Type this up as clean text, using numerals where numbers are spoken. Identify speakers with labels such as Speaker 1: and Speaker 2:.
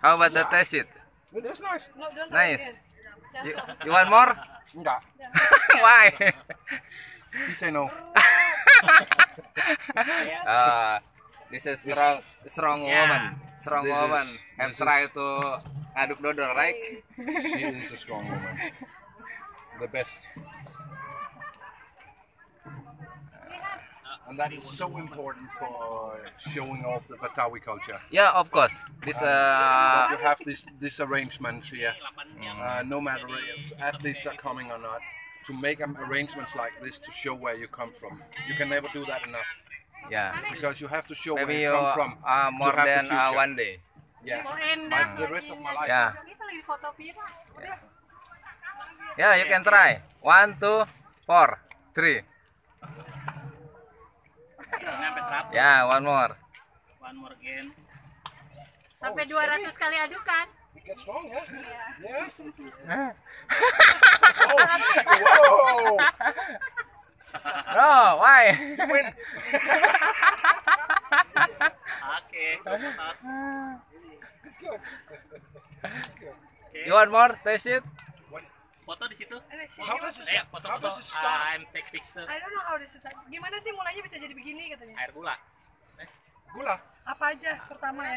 Speaker 1: How about the taste it?
Speaker 2: That's nice.
Speaker 3: No, don't try
Speaker 1: Nice.
Speaker 3: again.
Speaker 1: You want more?
Speaker 2: Enggak.
Speaker 1: Why?
Speaker 2: She say no.
Speaker 1: This is strong woman. Strong
Speaker 2: This
Speaker 1: woman
Speaker 2: is-
Speaker 1: have
Speaker 2: this
Speaker 1: tried
Speaker 2: is-
Speaker 1: to aduk dodol, right?
Speaker 2: She is a strong woman. The best. And that is so important for showing off the Batawi culture.
Speaker 1: Yeah, of course. This
Speaker 2: That you have this arrangements here, no matter if athletes are coming or not, to make arrangements like this to show where you come from. You can never do that enough
Speaker 1: yeah.
Speaker 2: because you have to show
Speaker 1: Maybe
Speaker 2: where
Speaker 1: you
Speaker 2: you come from
Speaker 1: more
Speaker 2: to have
Speaker 1: than
Speaker 2: the future.
Speaker 1: one day.
Speaker 2: Yeah,
Speaker 3: Mau
Speaker 2: like
Speaker 3: enak
Speaker 2: the rest of my life.
Speaker 1: Yeah.
Speaker 3: Kita lagi foto Pira. Udah.
Speaker 1: Yeah, you can try. 1, 2, 4, 3.
Speaker 4: Sampai 100.
Speaker 1: Yeah, one more.
Speaker 4: One more again.
Speaker 3: Sampai 200 kali adukan.
Speaker 2: It gets strong, yeah?
Speaker 3: Iya.
Speaker 2: Yeah. Oh, whoa!
Speaker 1: No, why?
Speaker 2: Win.
Speaker 4: Oke, atas.
Speaker 2: It's good. It's good.
Speaker 1: You want more? Taste it?
Speaker 4: Foto di situ.
Speaker 2: How does it,
Speaker 4: Ayo,
Speaker 2: how
Speaker 4: foto-foto.
Speaker 2: does it start?
Speaker 4: I'm take picture.
Speaker 3: I don't know how this is. Gimana sih mulainya bisa jadi begini katanya?
Speaker 4: Air gula.
Speaker 2: Gula.
Speaker 3: Apa aja pertama ya?